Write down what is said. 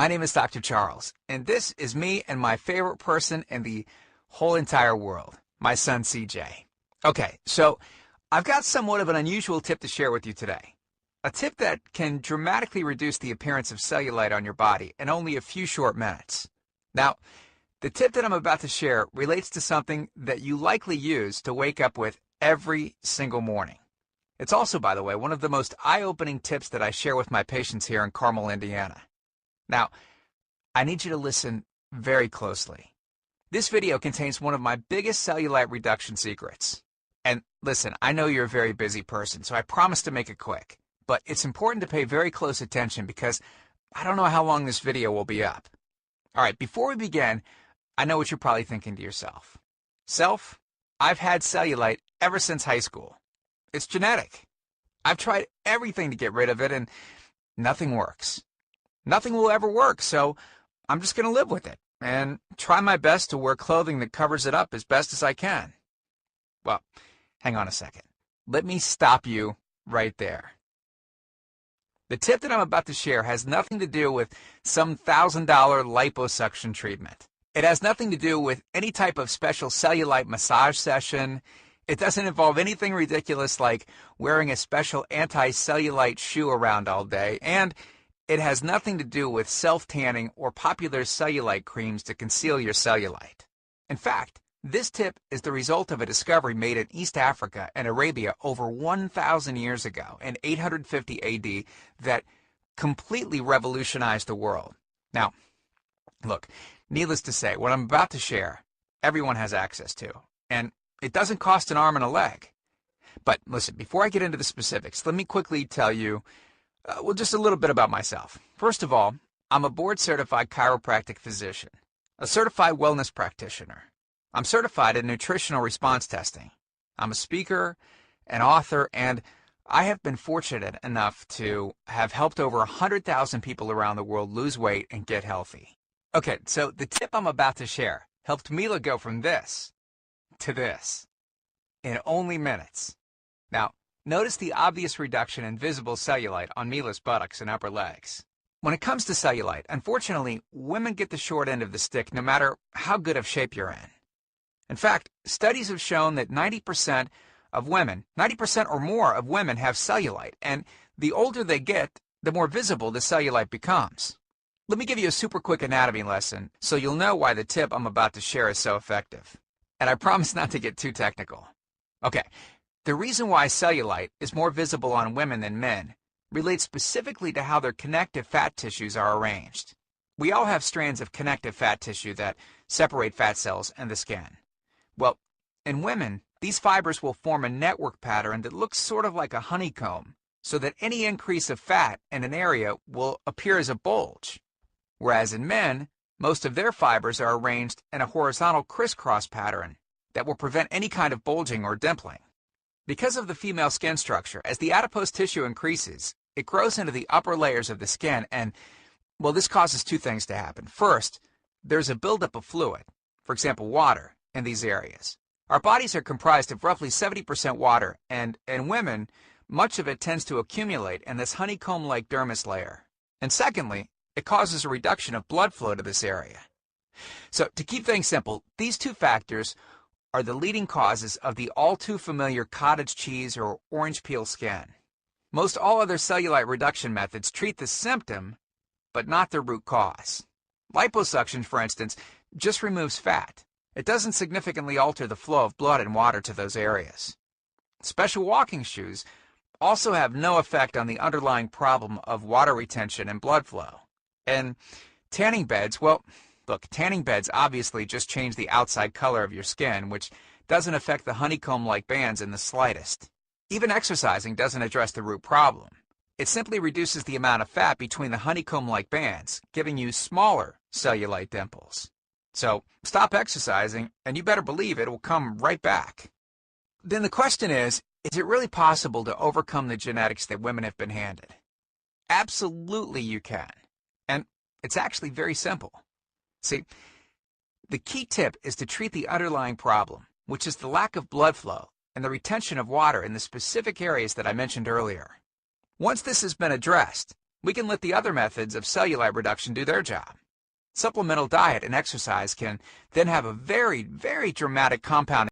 My name is Dr. Charles, and this is me and my favorite person in the whole entire world, my son CJ. Okay, so I've got somewhat of an unusual tip to share with you today. A tip that can dramatically reduce the appearance of cellulite on your body in only a few short minutes. Now, the tip that I'm about to share relates to something that you likely use to wake up with every single morning. It's also, by the way, one of the most eye-opening tips that I share with my patients here in Carmel, Indiana. Now, I need you to listen very closely. This video contains one of my biggest cellulite reduction secrets. And listen, I know you're a very busy person, so I promise to make it quick. But it's important to pay very close attention because I don't know how long this video will be up. All right, before we begin, I know what you're probably thinking to yourself. Self, I've had cellulite ever since high school. It's genetic. I've tried everything to get rid of it and nothing works. Nothing will ever work, so I'm just going to live with it and try my best to wear clothing that covers it up as best as I can. Well, hang on a second. Let me stop you right there. The tip that I'm about to share has nothing to do with some $1,000 liposuction treatment. It has nothing to do with any type of special cellulite massage session. It doesn't involve anything ridiculous like wearing a special anti-cellulite shoe around all day, and it has nothing to do with self-tanning or popular cellulite creams to conceal your cellulite. In fact, this tip is the result of a discovery made in East Africa and Arabia over 1,000 years ago in 850 AD that completely revolutionized the world. Now, look, needless to say, what I'm about to share, everyone has access to, and it doesn't cost an arm and a leg. But listen, before I get into the specifics, let me quickly tell you just a little bit about myself. First of all, I'm a board-certified chiropractic physician, a certified wellness practitioner. I'm certified in nutritional response testing. I'm a speaker, an author, and I have been fortunate enough to have helped over 100,000 people around the world lose weight and get healthy. Okay, so the tip I'm about to share helped Mila go from this to this in only minutes. Now, notice the obvious reduction in visible cellulite on Mila's buttocks and upper legs. When it comes to cellulite, unfortunately, women get the short end of the stick no matter how good of shape you're in. In fact, studies have shown that 90% of women, 90% or more of women have cellulite, and the older they get, the more visible the cellulite becomes. Let me give you a super quick anatomy lesson so you'll know why the tip I'm about to share is so effective. And I promise not to get too technical. Okay, the reason why cellulite is more visible on women than men relates specifically to how their connective fat tissues are arranged. We all have strands of connective fat tissue that separate fat cells and the skin. Well, in women, these fibers will form a network pattern that looks sort of like a honeycomb, so that any increase of fat in an area will appear as a bulge. Whereas in men, most of their fibers are arranged in a horizontal crisscross pattern that will prevent any kind of bulging or dimpling. Because of the female skin structure, as the adipose tissue increases, it grows into the upper layers of the skin and, well, this causes two things to happen. First, there's a buildup of fluid, for example, water, in these areas. Our bodies are comprised of roughly 70% water, and in women, much of it tends to accumulate in this honeycomb-like dermis layer. And secondly, it causes a reduction of blood flow to this area. So, to keep things simple, these two factors are the leading causes of the all-too-familiar cottage cheese or orange peel skin. Most all other cellulite reduction methods treat the symptom, but not the root cause. Liposuction, for instance, just removes fat. It doesn't significantly alter the flow of blood and water to those areas. Special walking shoes also have no effect on the underlying problem of water retention and blood flow. And tanning beds, well, look, tanning beds obviously just change the outside color of your skin, which doesn't affect the honeycomb-like bands in the slightest. Even exercising doesn't address the root problem. It simply reduces the amount of fat between the honeycomb-like bands, giving you smaller cellulite dimples. So stop exercising, and you better believe it will come right back. Then the question is it really possible to overcome the genetics that women have been handed? Absolutely you can. And it's actually very simple. See, the key tip is to treat the underlying problem, which is the lack of blood flow and the retention of water in the specific areas that I mentioned earlier. Once this has been addressed, we can let the other methods of cellulite reduction do their job. Supplemental diet and exercise can then have a very, very dramatic compounding